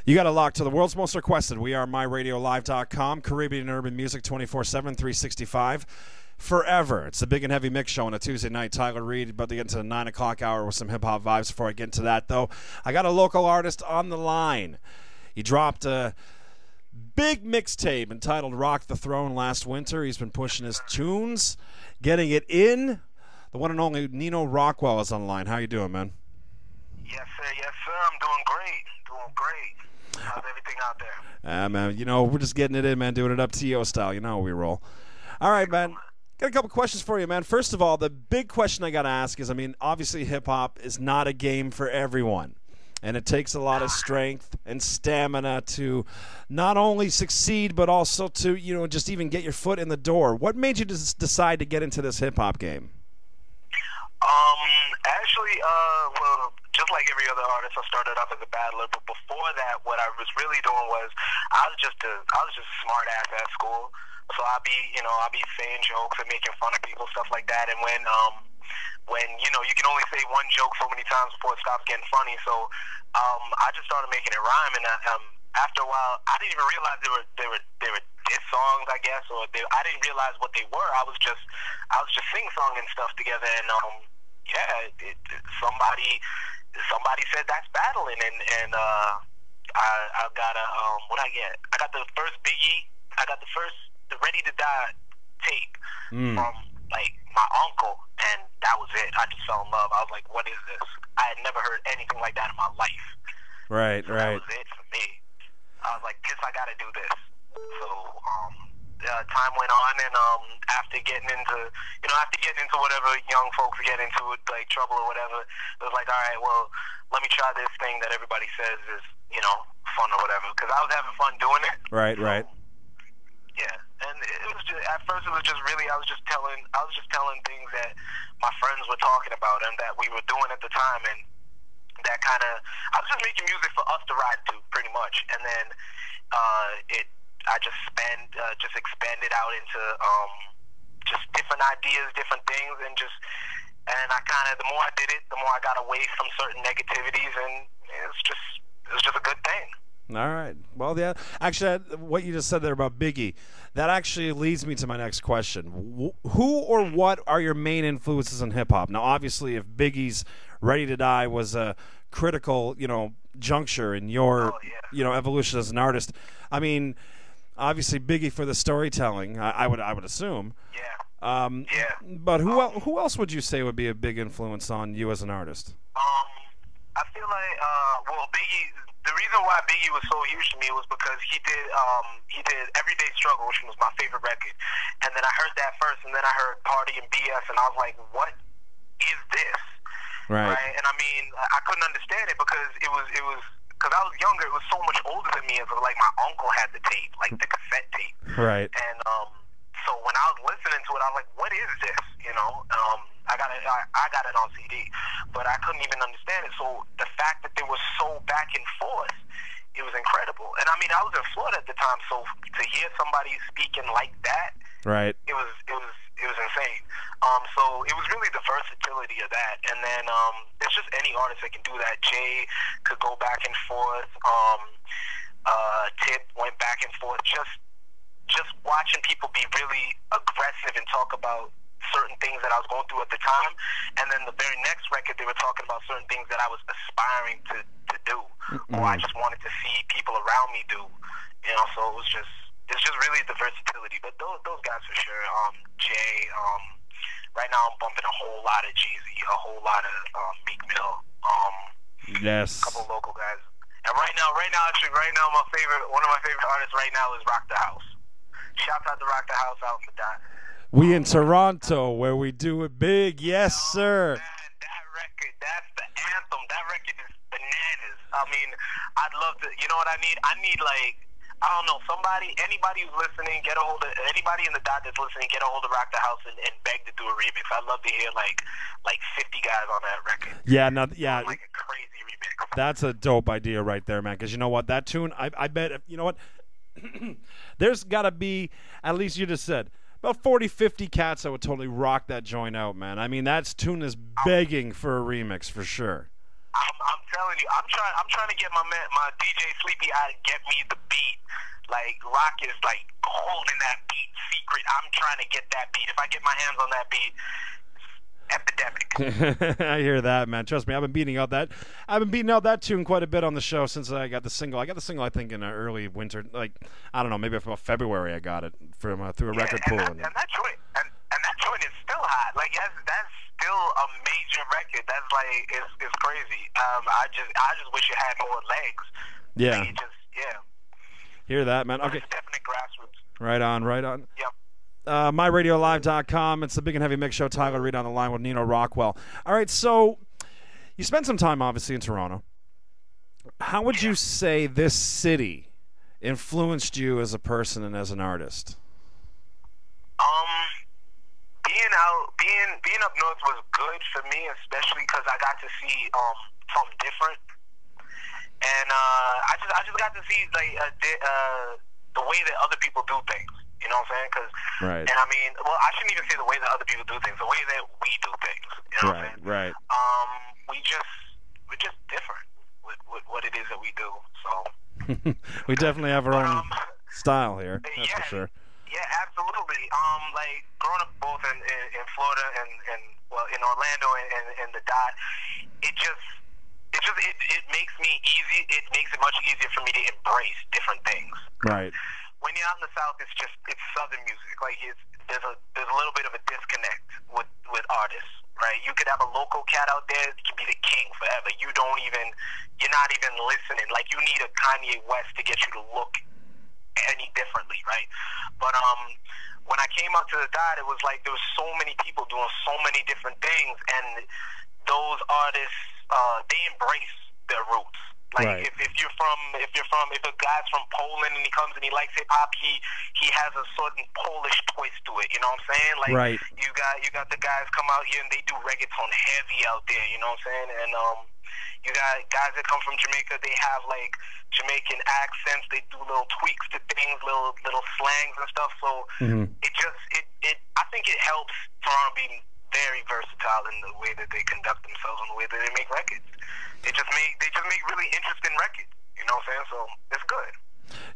You got to lock to the world's most requested. We are MyRadioLive.com, Caribbean Urban Music 24/7, 365, forever. It's the Big and Heavy Mix Show on a Tuesday night. Tyler Reid about to get into the 9 o'clock hour with some hip-hop vibes. Before I get into that, though, I got a local artist on the line. He dropped a big mixtape entitled Rock the Throne last winter. He's been pushing his tunes, getting it in. The one and only Neno Rocwell is on the line. How you doing, man? Yes, sir. Yes, sir. I'm doing great. Doing great. How's everything out there? Man, you know, we're just getting it in, man, doing it up T.O. style. You know how we roll. All right, man. Got a couple questions for you, man. First of all, the big question I got to ask is, I mean, obviously hip-hop is not a game for everyone. And it takes a lot of strength and stamina to not only succeed, but also to, you know, just even get your foot in the door. What made you decide to get into this hip-hop game? Actually, well, just like every other artist, I started off as a battler. But before that, what I was really doing was I was just a smart ass at school. So I'd be saying jokes and making fun of people, stuff like that. And when you know, you can only say one joke so many times before it stops getting funny. So I just started making it rhyme, and after a while, I didn't even realize they were diss songs, I guess, or I didn't realize what they were. I was just sing-songing stuff together, and somebody said that's battling, and I got what I get? I got the first Biggie, the Ready to Die tape from like my uncle, and that was it. I just fell in love. I was like, what is this? I had never heard anything like that in my life. Right. That was it for me. I was like, I gotta do this. So time went on, and after getting into whatever young folks get into, like trouble or whatever, it was like, all right, well, let me try this thing that everybody says is, you know, fun or whatever, because I was having fun doing it. Right. Yeah, and it was just, at first it was just really I was just telling things that my friends were talking about and that we were doing at the time, and that kind of, I was just making music for us to ride to, pretty much, and then I just expanded out into just different ideas, different things, and I kind of, the more I did it, the more I got away from certain negativities, and it was just a good thing. All right. Well, yeah. Actually, what you just said there about Biggie, that actually leads me to my next question. Who or what are your main influences in hip-hop? Now, obviously, if Biggie's Ready to Die was a critical, you know, juncture in your, you know, evolution as an artist, I mean, obviously Biggie for the storytelling, I would assume. Yeah. But who else would you say would be a big influence on you as an artist? I feel like, well, Biggie. The reason why Biggie was so huge to me was because he did Everyday Struggle, which was my favorite record, and then I heard that first, and then I heard Party and BS, and I was like, what is this? Right. And I mean, I couldn't understand it because it was because I was younger. It was so much older than me. It was like my uncle had the tape, like the cassette tape. Right. And so when I was listening to it, I was like, what is this? You know. I got it on CD, but I couldn't even understand it. So the fact that they were so back and forth, it was incredible. And I mean, I was in Florida at the time, so to hear somebody speaking like that, right, it was insane. So it was really the versatility of that. And then it's just any artist that can do that. Jay could go back and forth. Tip went back and forth. Just watching people be really aggressive and talk about certain things that I was going through at the time, and then the very next record they were talking about certain things that I was aspiring to do, or I just wanted to see people around me do, you know. So it's just really the versatility. But those guys for sure. Jay, right now I'm bumping a whole lot of Jeezy, a whole lot of Meek Mill, yes, a couple of local guys. And right now, one of my favorite artists right now is Rock the House. Shout out to Rock the House out in the dot. We in Toronto, where we do it big. Yes, sir. Man, that record, that's the anthem. That record is bananas. I mean, I'd love to, you know what I need? I need, like, I don't know, anybody who's listening, anybody in the dot that's listening, get a hold of Rock the House and beg to do a remix. I'd love to hear, like 50 guys on that record. Yeah, like a crazy remix. That's a dope idea right there, man, because you know what? That tune, I bet, you know what? There's got to be, at least you just said, about 40, 50 cats that would totally rock that joint out, man. I mean, that tune is begging for a remix for sure. I'm telling you, I'm trying to get my DJ Sleepy out and get me the beat. Like Rock is like holding that beat secret. I'm trying to get that beat. If I get my hands on that beat, epidemic. I hear that, man. Trust me, I've been beating out that tune quite a bit on the show since I got the single. I got the single, I think, in early winter, like I don't know, maybe about February. I got it from through a record pool. And that joint is still hot. Like that's still a major record. That's like it's crazy. I just wish it had more legs. Yeah. Like Hear that, man? Okay. It's definite grassroots. Right on. Yep. MyRadioLive.com. It's the Big and Heavy Mix Show. Tyler Reid on the line with Neno Rockwell. All right, so you spent some time, obviously, in Toronto. How would you say this city influenced you as a person and as an artist? Being up north was good for me, especially because I got to see something different, and I just got to see like the way that other people do things. You know what I'm saying? Right. And I mean, well, I shouldn't even say the way that other people do things. The way that we do things. You know what I'm saying? Right. We're just different with what it is that we do. So we definitely have our own style here. That's for sure. Yeah, absolutely. Like growing up both in Florida and well in Orlando and the Dot, it makes me easy. It makes it much easier for me to embrace different things. Right. When you're out in the South, it's Southern music. Like there's a little bit of a disconnect with artists, right? You could have a local cat out there that can be the king forever. You're not even listening. Like you need a Kanye West to get you to look any differently, right? But when I came out to the Dot, it was like there was so many people doing so many different things, and those artists they embrace their roots. Like right. if a guy's from Poland and he comes and he likes hip hop, he has a certain Polish twist to it. You know what I'm saying? Like right. you got the guys come out here and they do reggaeton heavy out there. You know what I'm saying? And you got guys that come from Jamaica. They have like Jamaican accents. They do little tweaks to things, little slangs and stuff. So I think it helps Toronto be very versatile in the way that they conduct themselves and the way that they make records. They just make really interesting records. You know what I'm saying? So it's good.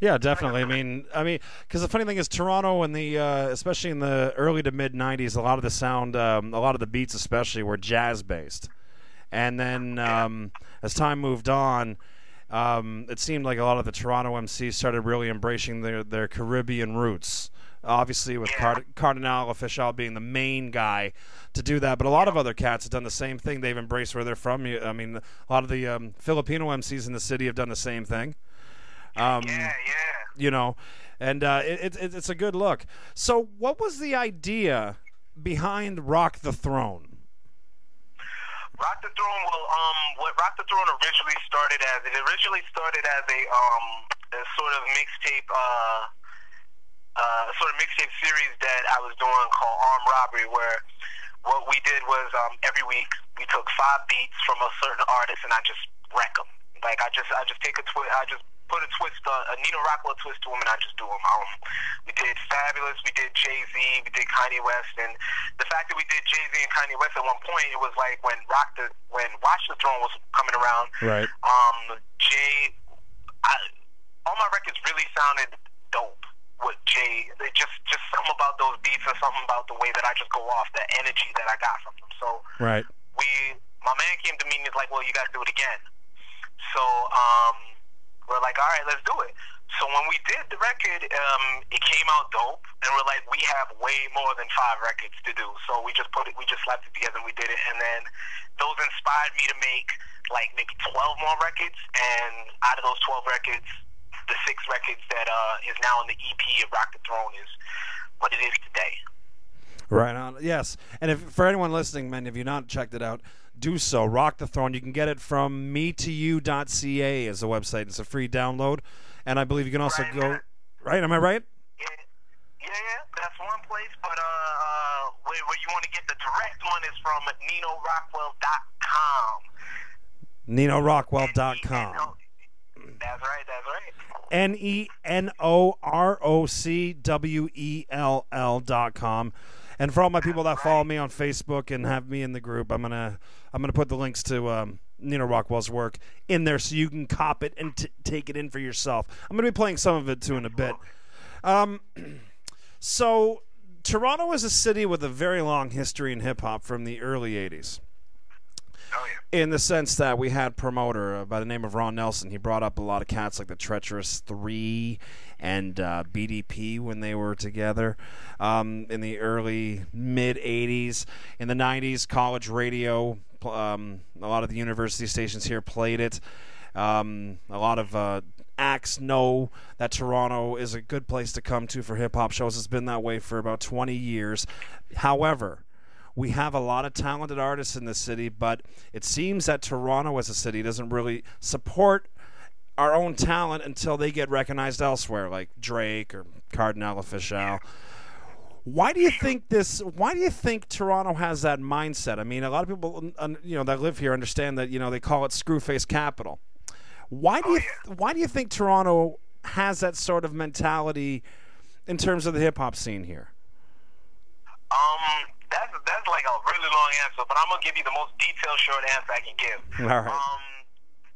Yeah, definitely. I mean, because the funny thing is, Toronto in the especially in the early to mid '90s, a lot of the sound, a lot of the beats, especially, were jazz based, and then as time moved on, it seemed like a lot of the Toronto MCs started really embracing their Caribbean roots. Obviously, with Cardinal Official being the main guy to do that, but a lot of other cats have done the same thing. They've embraced where they're from. I mean, a lot of the Filipino MCs in the city have done the same thing. You know, and it's a good look. So, what was the idea behind Rock the Throne? Rock the Throne. Well, what Rock the Throne originally started as a sort of mixtape. Sort of mixtape series that I was doing called Armed Robbery, where what we did was every week we took 5 beats from a certain artist and I just wreck them. Like I just take a twist, I just put a twist, a Neno Rockwell twist to them, and I just do them. We did Fabulous, we did Jay-Z, we did Kanye West, and the fact that we did Jay-Z and Kanye West at one point, it was like when Watch the Throne was coming around. Right. All my records really sounded dope. With Jay, just something about those beats or something about the way that I just go off, the energy that I got from them. So right. My man came to me and he's like, well, you got to do it again. So we're like, all right, let's do it. So when we did the record, it came out dope, and we're like, we have way more than 5 records to do. So we just slapped it together and we did it, and then those inspired me to make like maybe 12 more records, and out of those 12 records, the 6 records that is now in the EP of Rock the Throne is what it is today. Right on. Yes. And if for anyone listening, man, if you've not checked it out, do so. Rock the Throne. You can get it from metoyou.ca as a website. It's a free download. And I believe you can also go... Right? Am I right? Yeah. That's one place. But where you want to get the direct one is from NenoRockwell.com. NenoRockwell.com. That's right. NENOROCWELL.com. And for all my people that follow me on Facebook and have me in the group, I'm gonna put the links to Neno Rockwell's work in there so you can cop it and take it in for yourself. I'm going to be playing some of it too in a bit. So Toronto is a city with a very long history in hip-hop from the early 80s. Oh, yeah. In the sense that we had a promoter by the name of Ron Nelson. He brought up a lot of cats like the Treacherous 3 and BDP when they were together in the early, mid-'80s. In the 90s, college radio, a lot of the university stations here played it. A lot of acts know that Toronto is a good place to come to for hip-hop shows. It's been that way for about 20 years. However, we have a lot of talented artists in this city, but it seems that Toronto as a city doesn't really support our own talent until they get recognized elsewhere, like Drake or Cardinal Official. Why do you think Toronto has that mindset? I mean, a lot of people, that live here understand that, they call it Screwface Capital. Why do you think Toronto has that sort of mentality in terms of the hip hop scene here? That's like a really long answer, but I'm gonna give you the most detailed, short answer I can give. All right.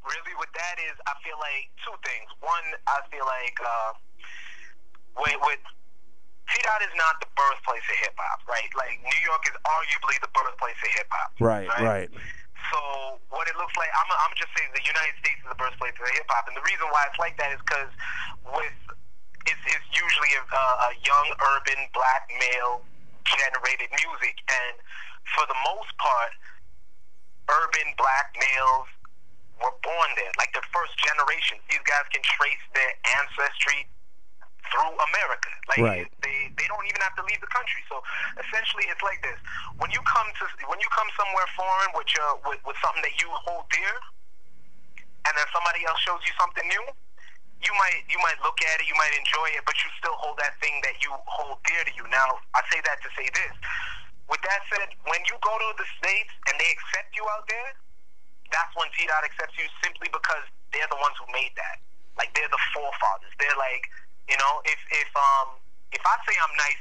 Really, with that is, I feel like two things. One, I feel like with T-Dot is not the birthplace of hip hop, right? Like New York is arguably the birthplace of hip hop. Right. So what it looks like, I'm just saying the United States is the birthplace of hip hop, and the reason why it's like that is because it's usually a young urban black male generated music, and for the most part, urban black males were born there, like the first generation. These guys can trace their ancestry through America. Like right. they don't even have to leave the country. So essentially, it's like this: when you come somewhere foreign with something that you hold dear, and then somebody else shows you something new, you might look at it, you might enjoy it, but you still hold that thing that you hold dear to you. Now, I say that to say this. With that said, when you go to the States and they accept you out there, that's when T-Dot accepts you, simply because they're the ones who made that. Like, they're the forefathers. They're like, if I say I'm nice,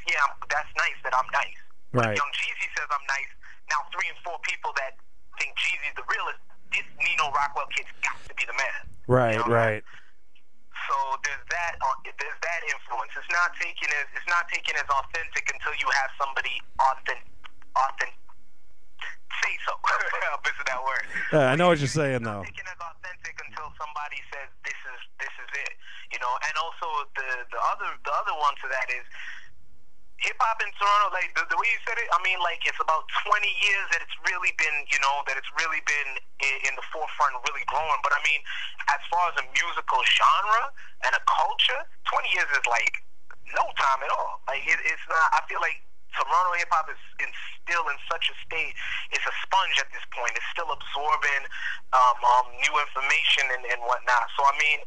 that's nice that I'm nice. Right. If Young Jeezy says I'm nice, now 3 and 4 people that think Jeezy's the realest, this Neno Rockwell kid's got to be the man. Right, right. So there's that influence. It's not taken as authentic until you have somebody authentic say so. I'm missing that word. I know what you're saying though. It's not taken as authentic until somebody says this is it. And also the other one to that is hip hop in Toronto. Like the way you said it, I mean, like it's about 20 years that it's really been, in the forefront, really growing. But I mean, as far as a musical genre and a culture, 20 years is like no time at all. Like it's not. I feel like Toronto hip hop is still in such a state. It's a sponge at this point. It's still absorbing new information and whatnot. So I mean,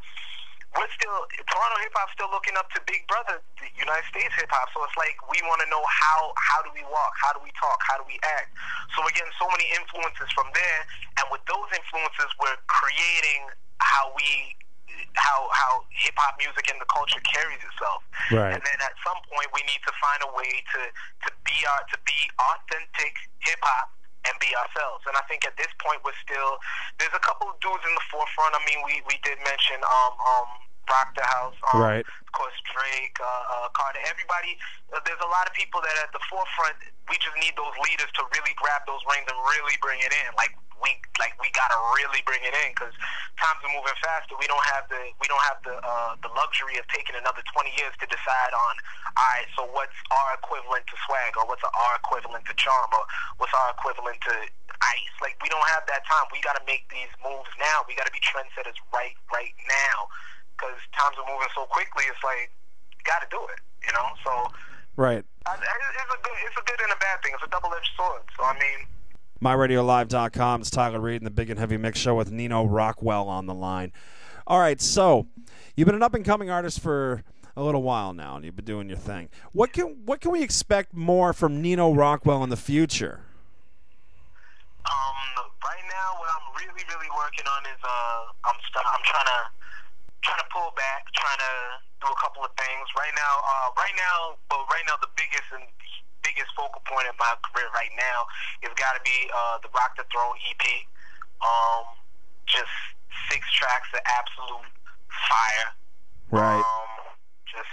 Toronto hip hop still looking up to Big Brother, the United States hip hop. So it's like we want to know how do we walk, how do we talk, how do we act. So we're getting so many influences from there, and with those influences, we're creating how hip hop music and the culture carries itself. Right. And then at some point, we need to find a way to be authentic hip hop and be ourselves. And I think at this point there's a couple of dudes in the forefront. I mean, we did mention Rock the House, right. Of course Drake, Carter, everybody. There's a lot of people that are at the forefront. We just need those leaders to really grab those reins and really bring it in. We gotta really bring it in, because times are moving faster. We don't have the luxury of taking another 20 years to decide on, all right, so what's our equivalent to swag, or what's our equivalent to charm, or what's our equivalent to ice. Like, we don't have that time. We gotta make these moves now. We gotta be trendsetters right now, because times are moving so quickly. It's like, you gotta do it, So right. It's a good and a bad thing. It's a double-edged sword. So I mean. MyRadioLive.com. It's Tyler Reid and the Big and Heavy Mix Show with Neno Rockwell on the line. All right, so you've been an up-and-coming artist for a little while now, and you've been doing your thing. What can we expect more from Neno Rockwell in the future? Right now, what I'm really, really working on is I'm trying to pull back, trying to do a couple of things. Right now, the biggest focal point in my career right now has got to be the Rock the Throne EP. just 6 tracks of absolute fire. Right. Just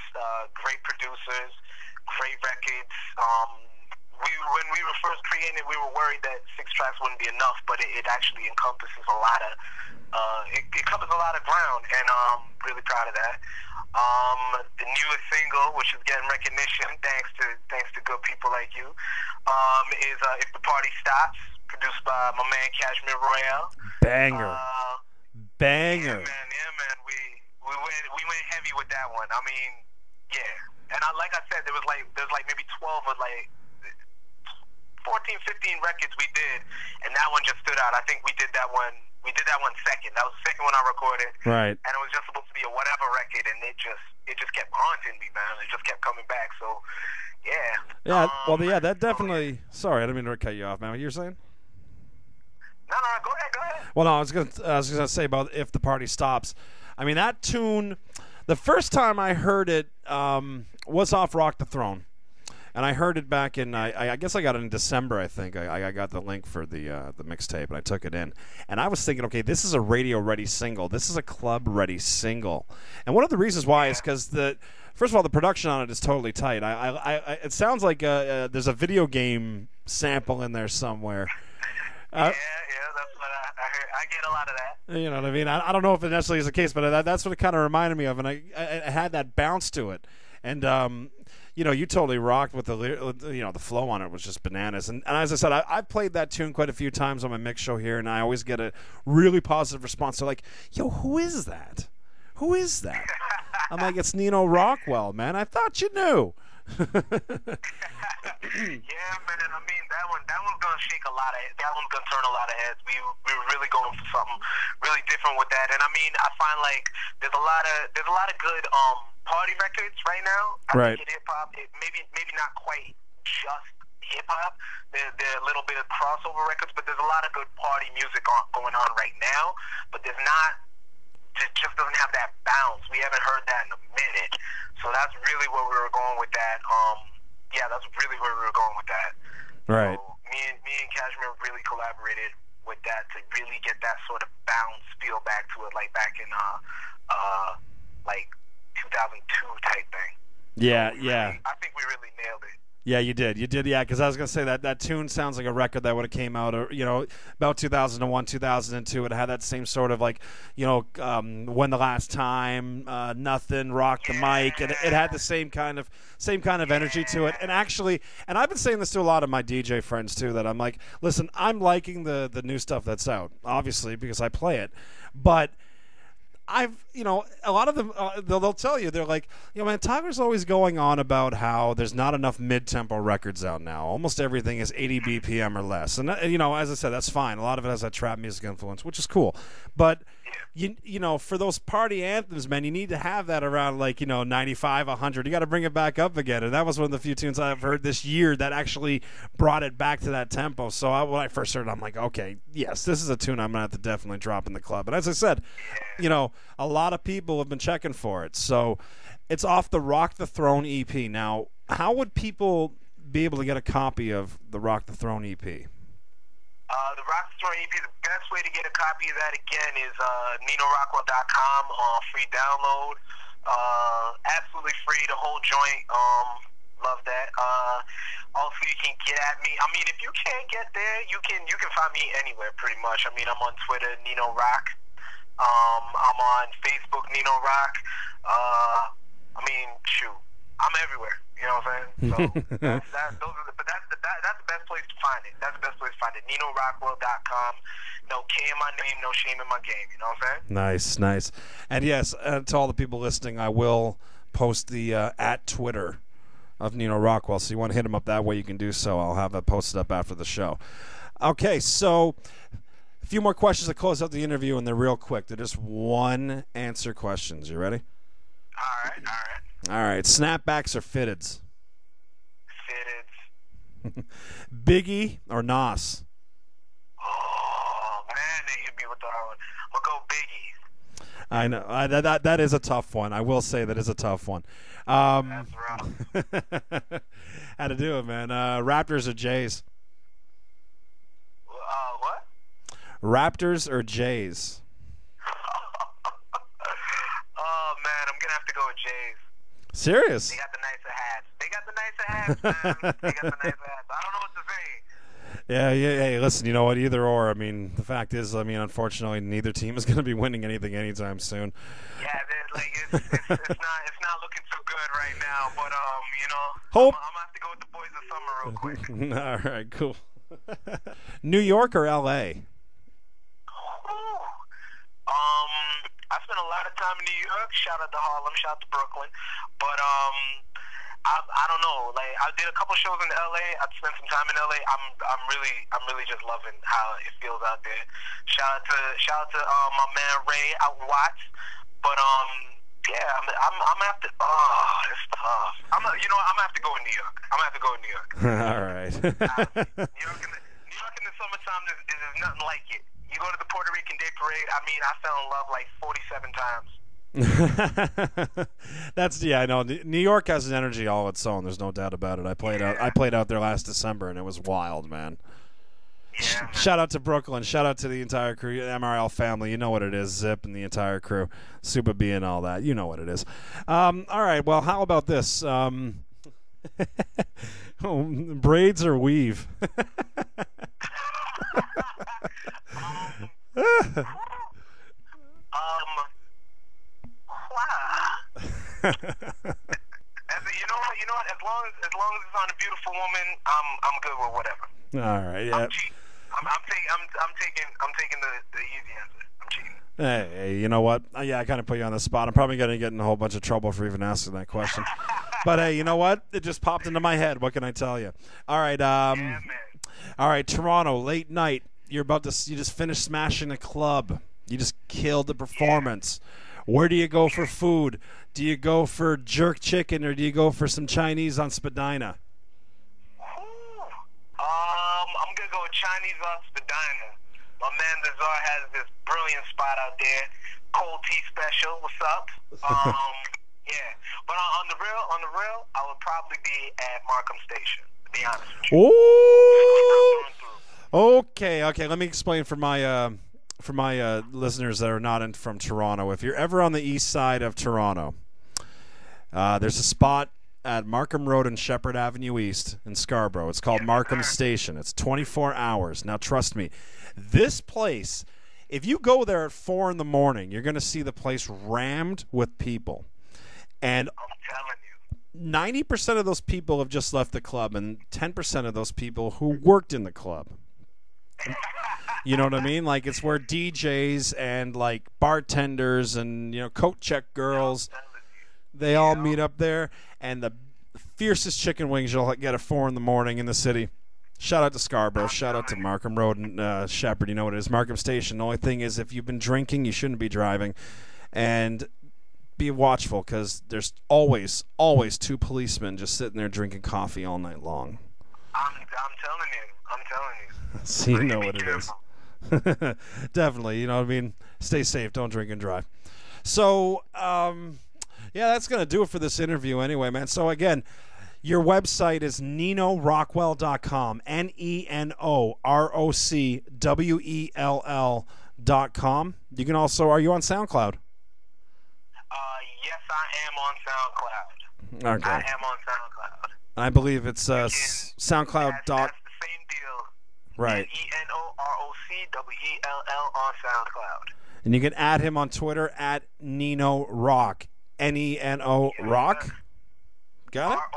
great producers, great records. When we were first creating it, we were worried that 6 tracks wouldn't be enough, but it actually encompasses a lot of it covers a lot of ground, and really proud of that. The newest single, which is getting recognition thanks to good people like you, is "If the Party Stops," produced by my man Cashmere Royale. Banger. Banger. Yeah, man. We went heavy with that one. I mean, yeah. And like I said, there's maybe 12 or 14, 15 records we did, and that one just stood out. I think we did that one second. That was the second one I recorded. Right. And it was just supposed to be a whatever record, and it just kept haunting me, man. It just kept coming back. So, yeah. Yeah. Well, yeah. That definitely. Sorry, I didn't mean to cut you off, man. What you were saying? No. Go ahead. Well, no. I was gonna say about "If the Party Stops." I mean, that tune. The first time I heard it was off "Rock the Throne." And I heard it back in, I guess I got it in December, I think. I got the link for the mixtape, and I took it in. And I was thinking, okay, this is a radio-ready single. This is a club-ready single. And one of the reasons why is because, first of all, the production on it is totally tight. It sounds like there's a video game sample in there somewhere. Yeah, that's what I heard. I get a lot of that. You know what I mean? I don't know if it necessarily is the case, but that's what it kind of reminded me of. And I had that bounce to it. And, you totally rocked with the flow on it was just bananas. And as I said, I've played that tune quite a few times on my mix show here, and I always get a really positive response. They're like, yo, who is that? Who is that? I'm like, it's Neno Rocwell, man. I thought you knew. Yeah, man. I mean, that one's gonna shake that one's gonna turn a lot of heads. We were really going for something really different with that. And I mean, I find like there's a lot of good party records right now. I think in hip hop, maybe not quite just hip hop. There are a little bit of crossover records, but there's a lot of good party music going on right now. But there's not. It just doesn't have that bounce. We haven't heard that in a minute. So that's really where we were going with that. That's really where we were going with that. Right. So me and Cashmere really collaborated with that to really get that sort of bounce feel back to it, like back in 2002 type thing. Yeah, so yeah. I think we really nailed it. Yeah, you did, yeah, because I was going to say that tune sounds like a record that would have came out, about 2001, 2002. It had that same sort of When the Last Time, Nothing, Rock the Mic, and it had the same kind of energy to it. And actually, and I've been saying this to a lot of my DJ friends too, that I'm like, listen, I'm liking the new stuff that's out, obviously, because I play it, but a lot of them, they'll tell you, they're like, man, Tyler's always going on about how there's not enough mid-tempo records out now. Almost everything is 80 BPM or less. And, as I said, that's fine. A lot of it has that trap music influence, which is cool. But, for those party anthems, man, you need to have that around 95, 100. You got to bring it back up again. And that was one of the few tunes I've heard this year that actually brought it back to that tempo. So when I first heard it, I'm like, okay, yes, this is a tune I'm going to have to definitely drop in the club. And as I said, a lot of people have been checking for it. So it's off the Rock the Throne EP. Now, how would people be able to get a copy of the Rock the Throne EP? The Rock the Throne EP, the best way to get a copy of that, again, is NenoRockwell.com, free download. Absolutely free, the whole joint. Love that. Also, you can get at me. I mean, if you can't get there, you can find me anywhere, pretty much. I mean, I'm on Twitter, Neno Rock. I'm on Facebook, Neno Rock. I mean, shoot, I'm everywhere. You know what I'm saying? So that's the best place to find it. That's the best place to find it. NenoRockwell.com. No K in my name, no shame in my game. You know what I'm saying? Nice. And yes, to all the people listening, I will post the at Twitter of Neno Rockwell. So you want to hit him up that way, you can do so. I'll have that posted up after the show. Okay, so a few more questions to close out the interview, and they're real quick. They're just one answer questions. You ready? All right. All right. Snapbacks or fitteds? Fitteds. Biggie or Nas? Oh, man, they hit me with the hard one. I'm going to go Biggie. I know. That is a tough one. I will say that is a tough one. That's rough. How to do it, man. Raptors or Jays? What? Raptors or Jays? have to go with Jays. Serious? They got the nicer hats. Man. They got the nicer hats. I don't know what to say. Yeah. Hey, listen, you know what? Either or. I mean, the fact is, unfortunately, neither team is going to be winning anything anytime soon. Yeah, it's not looking too good right now. But Hope. I'm gonna have to go with the boys of summer real quick. All right, cool. New York or L.A.? I spent a lot of time in New York. Shout out to Harlem. Shout out to Brooklyn. But I don't know. Like, I did a couple shows in LA. I spent some time in LA. I'm really just loving how it feels out there. Shout out to my man Ray out in Watts. But yeah, I'm gonna have to. Oh, it's tough. I'm gonna have to go with New York. I'm gonna have to go with New York. All right. New York in the summertime is nothing like it. You go to the Puerto Rican Day Parade. I mean, I fell in love like 47 times. I know. New York has an energy all its own. There's no doubt about it. I played out there last December, and it was wild, man. Yeah. Shout out to Brooklyn. Shout out to the entire crew, MRL family. You know what it is, Zip and the entire crew, Super B and all that. You know what it is. All right. Well, how about this? Braids or weave? You know what? As long as it's on a beautiful woman, I'm good with whatever. All right. Yeah. I'm taking the easy answer. I'm cheating. Hey, you know what? Yeah, I kind of put you on the spot. I'm probably going to get in a whole bunch of trouble for even asking that question. But hey, you know what? It just popped into my head. What can I tell you? All right. Yeah, man. All right, Toronto, late night. You just finished smashing a club. You just killed the performance. Yeah. Where do you go for food? Do you go for jerk chicken or do you go for some Chinese on Spadina? I'm gonna go with Chinese on Spadina. My man Lazar has this brilliant spot out there, cold tea special. What's up? Yeah, but on the real, I would probably be at Markham Station. To be honest with you. Ooh. Okay. Let me explain for my listeners that are not from Toronto. If you're ever on the east side of Toronto, there's a spot at Markham Road and Shepherd Avenue East in Scarborough. It's called Markham Station. It's 24 hours. Now, trust me, this place, if you go there at 4 in the morning, you're going to see the place rammed with people. And I'm telling you, 90% of those people have just left the club, and 10% of those people who worked in the club. You know what I mean? Like, it's where DJs and, like, bartenders and, coat check girls, they all meet up there. And the fiercest chicken wings you'll get at 4 in the morning in the city. Shout out to Scarborough. Shout out to Markham Road and Shepherd. You know what it is. Markham Station. The only thing is, if you've been drinking, you shouldn't be driving. And be watchful, because there's always 2 policemen just sitting there drinking coffee all night long. I'm telling you. So you know what it is. Definitely. You know what I mean? Stay safe. Don't drink and drive. So, yeah, that's going to do it for this interview anyway, man. So, again, your website is nenorocwell.com, NENOROCWELL.com. You can also, are you on SoundCloud? Yes, I am on SoundCloud. Okay. I am on SoundCloud. I believe it's SoundCloud. That's the same deal. Right. NENOROCWELL on SoundCloud. And you can add him on Twitter at Neno Rock. NENO Rock. Got it? ROC.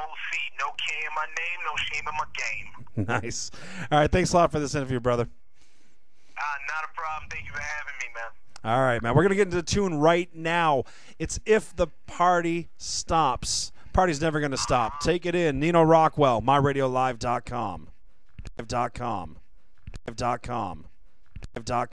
No K in my name, no shame in my game. Nice. All right. Thanks a lot for this interview, brother. Not a problem. Thank you for having me, man. All right, man. We're going to get into the tune right now. It's If the Party Stops. Party's never going to stop. Take it in. Neno Rockwell, myradiolive.com. Live.com. Live.com. Live.com.